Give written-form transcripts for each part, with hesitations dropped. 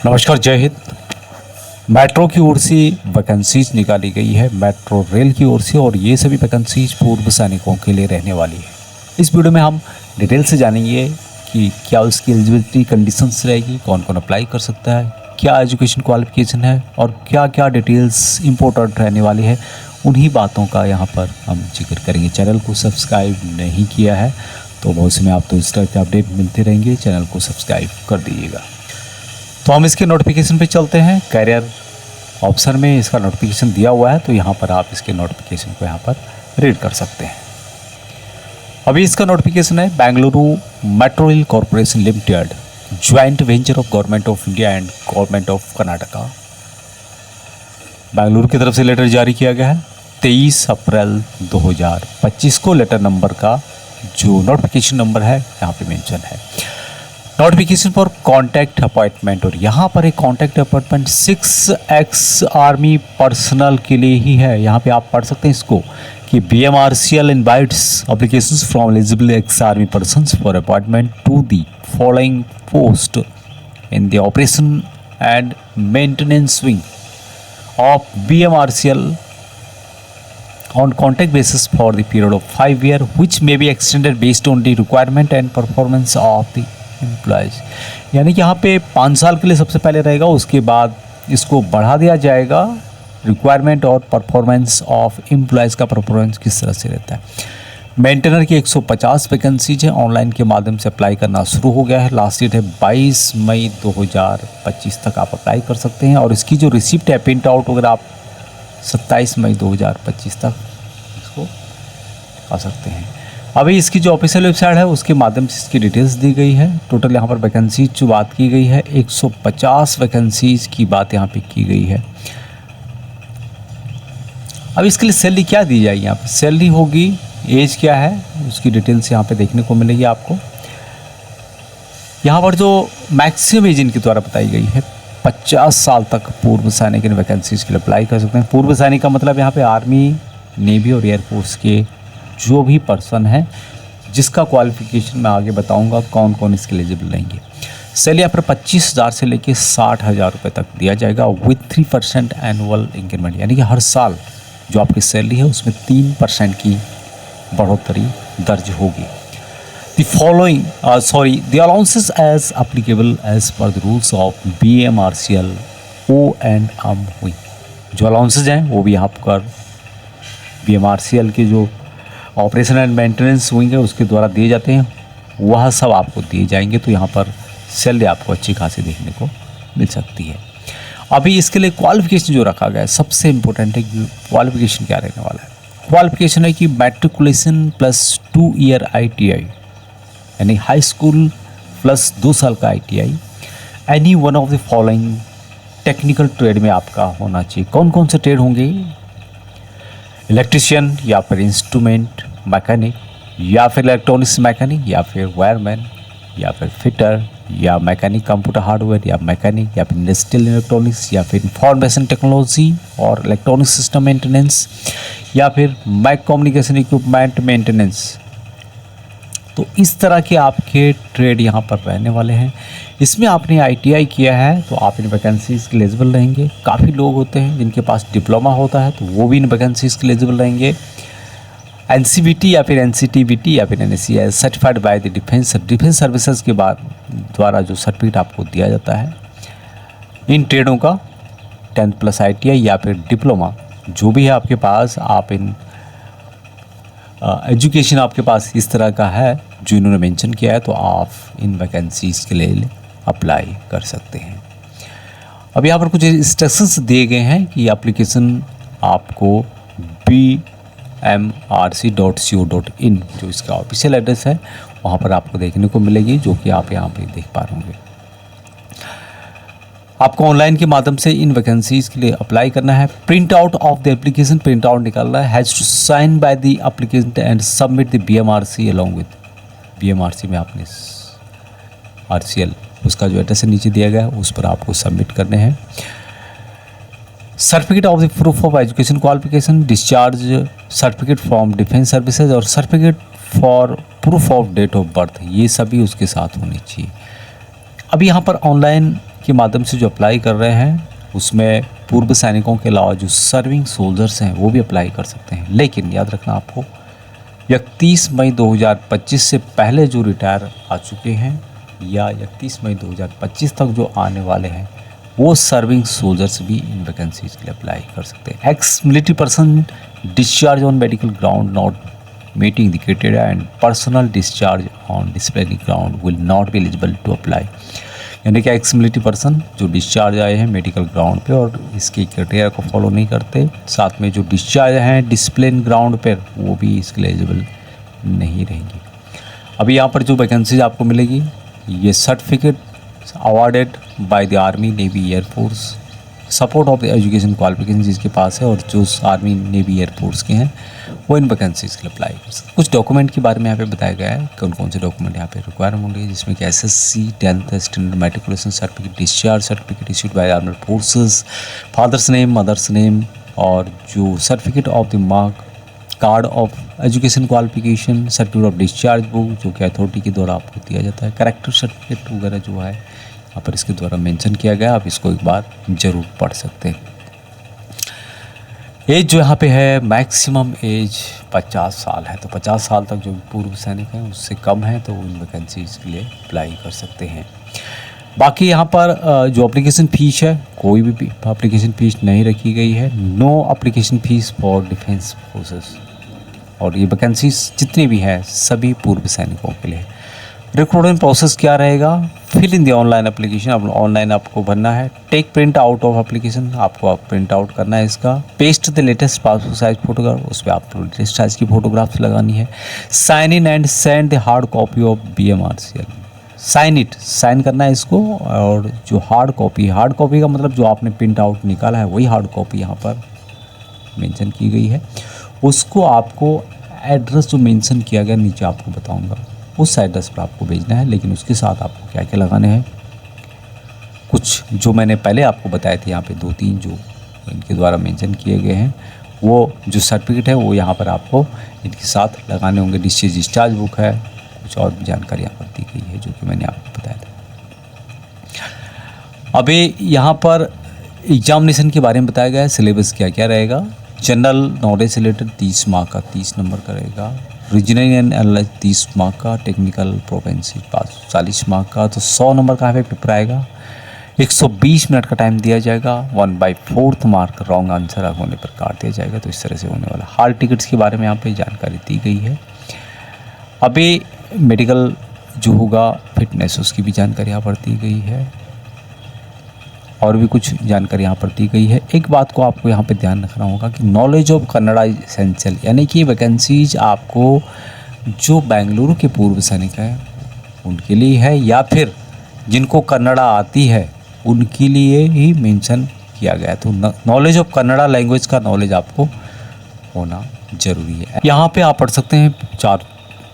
नमस्कार, जय हिंद। मेट्रो की ओर से वैकेंसीज निकाली गई है, मेट्रो रेल की ओर से, और ये सभी वैकेंसीज पूर्व सैनिकों के लिए रहने वाली है। इस वीडियो में हम डिटेल से जानेंगे कि क्या उसकी एलिजिबिलिटी कंडीशंस रहेगी, कौन कौन अप्लाई कर सकता है, क्या एजुकेशन क्वालिफिकेशन है और क्या क्या डिटेल्स इम्पोर्टेंट रहने वाली है। उन्हीं बातों का यहाँ पर हम जिक्र करेंगे। चैनल को सब्सक्राइब नहीं किया है तो भविष्य में आपको इस तरह के अपडेट मिलते रहेंगे, चैनल को सब्सक्राइब कर दीजिएगा। तो हम इसके नोटिफिकेशन पे चलते हैं। कैरियर ऑप्शन में इसका नोटिफिकेशन दिया हुआ है, तो यहाँ पर आप इसके नोटिफिकेशन को यहाँ पर रीड कर सकते हैं। अभी इसका नोटिफिकेशन है Bengaluru metro rail corporation limited, joint venture of government of India and government of Karnataka. Bengaluru की तरफ से लेटर जारी किया गया है 23 अप्रैल 2025 को। लेटर नंबर का जो नोटिफिकेशन नंबर है यहाँ पे मेंशन है। नोटिफिकेशन फॉर कॉन्टैक्ट अपॉइंटमेंट, और यहाँ पर एक contact appointment 6 ex army personnel के लिए ही है। यहाँ पे आप पढ़ सकते हैं इसको कि BMRCL invites applications from eligible ex army persons for appointment to the following post in the operation and maintenance wing of BMRCL on contract basis for the period of 5 years, which may be extended based on the requirement and performance of the employees। यानी कि यहाँ पे 5 साल के लिए सबसे पहले रहेगा, उसके बाद इसको बढ़ा दिया जाएगा रिक्वायरमेंट और परफॉर्मेंस ऑफ एम्प्लॉयज़ का परफॉर्मेंस किस तरह से रहता है। मेंटेनर की 150 वैकेंसीज है। ऑनलाइन के माध्यम से अप्लाई करना शुरू हो गया है। लास्ट डेट है 22 मई 2025 तक आप अप्लाई कर सकते हैं, और इसकी जो रिसिप्ट है प्रिंट आउट वगैरह आप 27 मई 2025 तक इसको आ सकते हैं। अभी इसकी जो ऑफिशियल वेबसाइट है उसके माध्यम से इसकी डिटेल्स दी गई है। टोटल यहाँ पर वैकेंसीज जो बात की गई है 150 वैकेंसीज की बात यहाँ पे की गई है। अब इसके लिए सैलरी क्या दी जाएगी, यहाँ पे सैलरी होगी, एज क्या है उसकी डिटेल्स यहाँ पे देखने को मिलेगी आपको। यहाँ पर जो मैक्सिमम एज इनके द्वारा बताई गई है 50 साल तक पूर्व सैनिक इन वैकेंसीज के लिए अप्लाई कर सकते हैं। पूर्व सैनिक का मतलब यहाँ पे आर्मी, नेवी और एयरफोर्स के जो भी पर्सन है, जिसका क्वालिफिकेशन मैं आगे बताऊंगा कौन कौन इसके एलिजिबल रहेंगे। सैलरी यहाँ पर 25,000 से लेके 60,000 रुपये तक दिया जाएगा विथ 3% एनुअल इंक्रीमेंट, यानी कि हर साल जो आपकी सैलरी है उसमें 3% की बढ़ोतरी दर्ज होगी। The allowances as applicable as per the rules of BMRCL O&M हुई। जो अलाउंसेज हैं वो भी आप कर BMRCL के जो ऑपरेशन एंड मेंटेनेंस विंग है उसके द्वारा दिए जाते हैं, वह सब आपको दिए जाएंगे। तो यहाँ पर सैलरी आपको अच्छी खासी देखने को मिल सकती है। अभी इसके लिए क्वालिफिकेशन जो रखा गया है सबसे इम्पोर्टेंट है कि क्वालिफिकेशन क्या रहने वाला है। क्वालिफिकेशन है कि मैट्रिकुलेशन प्लस 2 ईयर ITI, यानी हाई स्कूल प्लस 2 साल का ITI। Any one of the following technical trade में आपका होना चाहिए। कौन कौन से ट्रेड होंगे? इलेक्ट्रिशियन या फिर इंस्ट्रूमेंट मैकेनिक या फिर इलेक्ट्रॉनिक्स मैकेनिक या फिर वायरमैन या फिर फिटर या मैकेनिक कंप्यूटर हार्डवेयर या मैकेनिक या फिर इंडस्ट्रियल इलेक्ट्रॉनिक्स या फिर इंफॉर्मेशन टेक्नोलॉजी और इलेक्ट्रॉनिक सिस्टम मेंटेनेंस या फिर मैक कम्युनिकेशन इक्विपमेंट मेंटेनेंस। तो इस तरह के आपके ट्रेड यहाँ पर रहने वाले हैं। इसमें आपने ITI किया है तो आप इन वैकेंसीज़ के एलिजिबल रहेंगे। काफ़ी लोग होते हैं जिनके पास डिप्लोमा होता है तो वो भी इन वैकेंसीज़ के एलिजिबल रहेंगे। NCVT या फिर NCTVT या फिर NSCI certified by the defence services के बाद द्वारा जो सर्टिफिकेट आपको दिया जाता है इन ट्रेडों का 10+ ITI या फिर डिप्लोमा जो भी है आपके पास, आप इन एजुकेशन आपके पास इस तरह का है जो इन्होंने मेंशन किया है, तो आप इन वैकेंसीज़ के लिए अप्लाई कर सकते हैं। अब यहाँ पर कुछ इंस्ट्रक्शंस दिए गए हैं कि एप्लीकेशन आपको BMRC.co.in जो इसका ऑफिशियल एड्रेस है वहाँ पर आपको देखने को मिलेगी, जो कि आप यहाँ पे देख पा रहे होंगे। आपको ऑनलाइन के माध्यम से इन वैकेंसीज़ के लिए अप्लाई करना है। Print out of the application, print out निकालना है। Has to sign by the application and submit the BMRC along with BMRC में आपने RCL उसका जो एड्रेस नीचे दिया गया है उस पर आपको सबमिट करने हैं। Certificate of the proof of education qualification, discharge certificate from defence services और certificate for proof of date of birth, ये सभी उसके साथ होनी चाहिए। अब यहाँ पर ऑनलाइन के माध्यम से जो अप्लाई कर रहे हैं उसमें पूर्व सैनिकों के अलावा जो सर्विंग सोल्जर्स हैं वो भी अप्लाई कर सकते हैं। लेकिन याद रखना आपको 31 मई 2025 से पहले जो रिटायर आ चुके हैं या 31 मई 2025 तक जो आने वाले हैं वो सर्विंग सोल्जर्स भी इन वैकेंसीज के लिए अप्लाई कर सकते हैं। Ex military person discharge on medical ground not meeting the criteria and personal discharge on disciplinary ground will not be eligible to apply. यानी कि एक्स मिलिट्री पर्सन जो डिस्चार्ज आए हैं मेडिकल ग्राउंड पे और इसके क्राइटेरिया को फॉलो नहीं करते, साथ में जो डिस्चार्ज हैं डिसिप्लिन ग्राउंड पर, वो भी इसके लिए एलिजिबल नहीं रहेंगे। अभी यहाँ पर जो वैकेंसीज आपको मिलेगी ये certificate awarded by the army navy air force support of the education qualification जिसके पास है और जो आर्मी नेवी एयरफोर्स के हैं वो इन वैकेंसीज के लिए अप्लाई कर सकते हैं। कुछ डॉक्यूमेंट के बारे में यहाँ पे बताया गया है कौन कौन से डॉक्यूमेंट यहाँ पे रिक्वायर होंगे, जिसमें कि SSC 10th standard matriculation certificate, discharge certificate issued by armed forces, father's name, mother's name और जो certificate of the mark card of education qualification, certificate of discharge book जो कि अथॉरिटी के द्वारा आपको दिया जाता है, करेक्टर सर्टिफिकेट वगैरह जो है यहाँ पर इसके द्वारा मेंशन किया गया। आप इसको एक बार ज़रूर पढ़ सकते हैं। एज जो यहाँ पे है मैक्सिमम एज 50 साल है, तो 50 साल तक जो पूर्व सैनिक हैं उससे कम है तो इन वैकेंसीज के लिए अप्लाई कर सकते हैं। बाकी यहाँ पर जो एप्लीकेशन फ़ीस है कोई भी एप्लीकेशन फ़ीस नहीं रखी गई है। No application fees for defence forces और ये वैकेंसीज जितनी भी हैं सभी पूर्व सैनिकों के लिए। रिक्रूटमेंट प्रोसेस क्या रहेगा, fill in the online application, अब ऑनलाइन आपको भरना है। Take print out of application, आपको प्रिंट आउट करना है इसका। Paste the latest passport size photograph, उस पर आपको लेटेस्ट साइज की फोटोग्राफ्स लगानी है। Sign in and send the hard copy of BMRCL, sign करना है इसको। और जो हार्ड कॉपी का मतलब जो आपने प्रिंट आउट निकाला है वही हार्ड कॉपी यहाँ पर मेंशन की गई है। उसको आपको एड्रेस जो मेंशन किया गया नीचे आपको बताऊंगा उस एड्रेस पर आपको भेजना है। लेकिन उसके साथ आपको क्या क्या लगाने हैं, कुछ जो मैंने पहले आपको बताए थे यहाँ पे 2-3 जो इनके द्वारा मेंशन किए गए हैं वो जो सर्टिफिकेट है वो यहाँ पर आपको इनके साथ लगाने होंगे। डिस्चार्ज बुक है, कुछ और भी जानकारी यहाँ पर दी गई है जो कि मैंने आपको बताया था। अभी यहाँ पर एग्जामिनेशन के बारे में बताया गया है, सिलेबस क्या क्या रहेगा। जनरल नॉलेज से रिलेटेड 30 मार्क का 30 नंबर का रहेगा। रीजनिंग एंड एनालिसिस 30 मार्क का, टेक्निकल प्रोपेंसी 40 मार्क का, तो 100 नंबर का यहाँ पे पेपर आएगा। 120 मिनट का टाइम दिया जाएगा। 1/4 मार्क रॉन्ग आंसर होने पर काट दिया जाएगा। तो इस तरह से होने वाला। हॉल टिकट्स के बारे में यहाँ पे जानकारी दी गई है। अभी मेडिकल जो होगा फिटनेस उसकी भी जानकारी यहाँ पर दी गई है और भी कुछ जानकारी यहाँ पर दी गई है। एक बात को आपको यहाँ पे ध्यान रखना होगा कि knowledge of Kannada is essential, यानी कि वैकेंसीज आपको जो बेंगलुरु के पूर्व सैनिक हैं उनके लिए है या फिर जिनको कन्नड़ा आती है उनके लिए ही मेंशन किया गया है। तो नॉलेज ऑफ कन्नड़ा लैंग्वेज का नॉलेज आपको होना जरूरी है। यहाँ पे आप पढ़ सकते हैं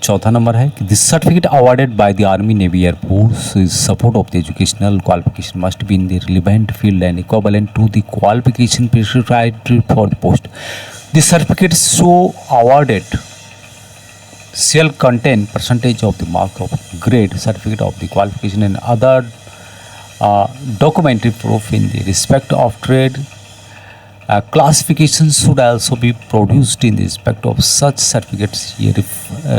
चौथा नंबर है कि this certificate awarded by the army navy air force is support of the educational qualification must be in the relevant field and equivalent to the qualification prescribed for the post. This certificate so awarded shall contain percentage of the mark of grade, certificate of the qualification and other documentary proof in the respect of trade. Classifications should also be produced in the respect of such certificates. Here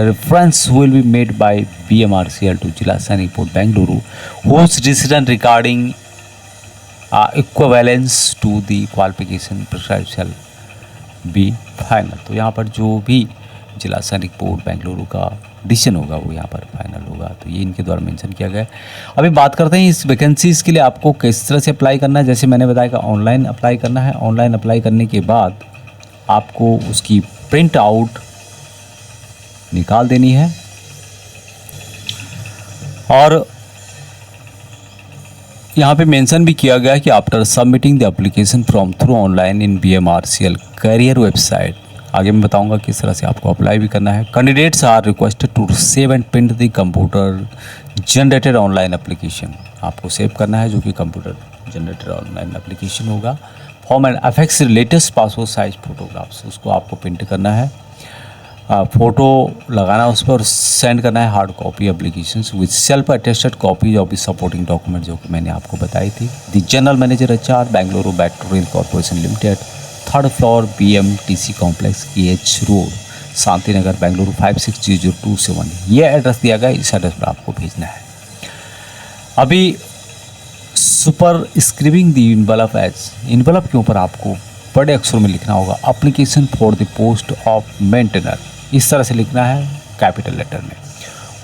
reference will be made by BMRCL to Jila Sainik Port Bengaluru, whose decision regarding equivalence to the qualification prescribed shall be final. तो यहाँ पर जो भी जिला सैनिक port Bengaluru का decision होगा वो यहाँ पर फाइनल होगा। तो ये इनके द्वारा मेंशन किया गया है। अभी बात करते हैं इस वैकेंसीज़ के लिए आपको किस तरह से अप्लाई करना है। जैसे मैंने बताया कि ऑनलाइन अप्लाई करना है। ऑनलाइन अप्लाई करने के बाद आपको उसकी प्रिंट आउट निकाल देनी है और यहाँ पे मेंशन भी किया गया है कि after submitting the application from through online in BMRCL career website, आगे मैं बताऊंगा किस तरह से आपको अप्लाई भी करना है। Candidates are requested to save and print the computer generated online application, आपको सेव करना है जो कि कंप्यूटर जनरेटेड ऑनलाइन एप्लीकेशन होगा। Form and affects latest passport size photographs, उसको आपको प्रिंट करना है। फ़ोटो लगाना उस पर, सेंड करना है hard copy application with self attested copies of the supporting document, जो कि मैंने आपको बताई थी। The general manager HR, Bengaluru metro rail corporation limited, 3rd floor BMTC complex, KH road, Shanti Nagar, Bengaluru 560027। ये एड्रेस दिया गया, इस एड्रेस पर आपको भेजना है। अभी superscribing the envelope as, envelope के ऊपर आपको बड़े अक्षरों में लिखना होगा application for the post of maintainer, इस तरह से लिखना है कैपिटल लेटर में।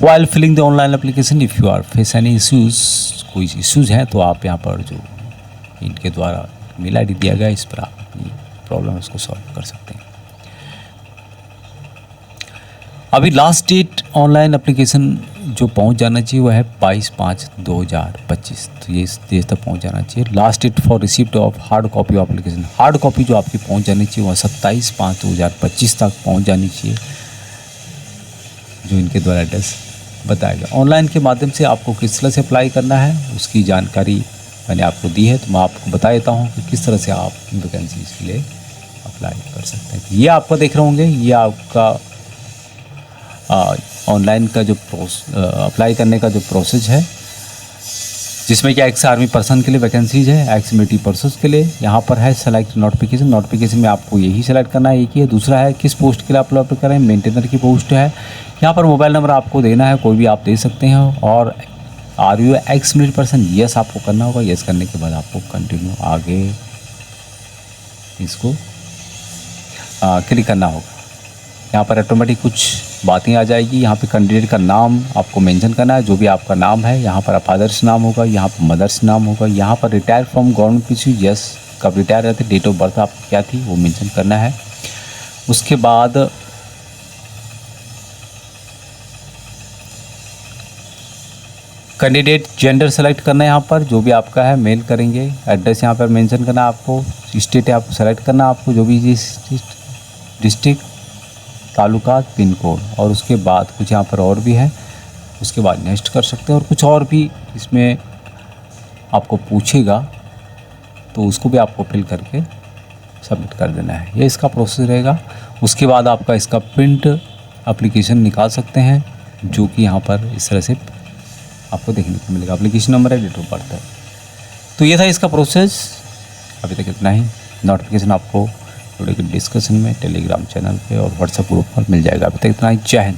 While filling the online application if you are face any issues, कोई इश्यूज हैं तो आप यहाँ पर जो इनके द्वारा मेल ID दिया गया, इस पर आप अपनी प्रॉब्लम उसको सॉल्व कर सकते हैं। अभी लास्ट डेट ऑनलाइन एप्लीकेशन जो पहुंच जाना चाहिए वह है 22/5/2025, तो ये इस डेट तक पहुंच जाना चाहिए। Last date for receipt of hard copy of application, hard copy जो आपकी पहुंच जानी चाहिए वह 27/5/2025 तक पहुंच जानी चाहिए, जो इनके द्वारा एड्रेस बताया गया। ऑनलाइन के माध्यम से आपको किस तरह से अप्लाई करना है उसकी जानकारी मैंने आपको दी है, तो मैं आपको बता देता हूँ कि किस तरह से आप वैकेंसी के लिए अप्लाई कर सकते हैं। ये आपको देख रहे होंगे, ये आपका ऑनलाइन का जो अप्लाई करने का जो प्रोसेस है, जिसमें क्या एक्स आर्मी पर्सन के लिए वैकेंसीज है, एक्स मिलिट्री पर्सन्स के लिए। यहाँ पर है सेलेक्ट नोटिफिकेशन, नोटिफिकेशन में आपको यही सेलेक्ट करना है, एक ही है। दूसरा है किस पोस्ट के लिए आप अप्लाई करें, मेंटेनर की पोस्ट है। यहाँ पर मोबाइल नंबर आपको देना है, कोई भी आप दे सकते हैं। और are you ex military person, yes आपको करना होगा। यस करने के बाद आपको कंटिन्यू आगे इसको क्लिक करना होगा। यहाँ पर ऑटोमेटिक कुछ बातें आ जाएगी। यहाँ पे कैंडिडेट का नाम आपको मेंशन करना है, जो भी आपका नाम है। यहाँ पर फादर्स नाम होगा, यहाँ पर मदर्स नाम होगा। यहाँ पर रिटायर फ्रॉम गवर्नमेंट पीछू, यस कब रिटायर रहते, डेट ऑफ बर्थ आपकी क्या थी वो मेंशन करना है। उसके बाद कैंडिडेट जेंडर सेलेक्ट करना है, यहाँ पर जो भी आपका है मेल करेंगे। एड्रेस यहाँ पर मेंशन करना है आपको। स्टेट है आपको सेलेक्ट करना है, आपको जो भी डिस्ट्रिक्ट, तालुका, पिन कोड। और उसके बाद कुछ यहाँ पर और भी है, उसके बाद नेक्स्ट कर सकते हैं। और कुछ और भी इसमें आपको पूछेगा तो उसको भी आपको फिल करके सबमिट कर देना है। ये इसका प्रोसेस रहेगा। उसके बाद आपका इसका प्रिंट एप्लीकेशन निकाल सकते हैं, जो कि यहाँ पर इस तरह से आपको देखने को मिलेगा। एप्लीकेशन नंबर है, डेट ऑफ बर्थ है। तो ये था इसका प्रोसेस। अभी तक इतना ही। नोटिफिकेशन आपको वीडियो के डिस्कशन में टेलीग्राम चैनल पे और व्हाट्सएप ग्रुप पर मिल जाएगा। अभी तक इतना ही। जय हिंद।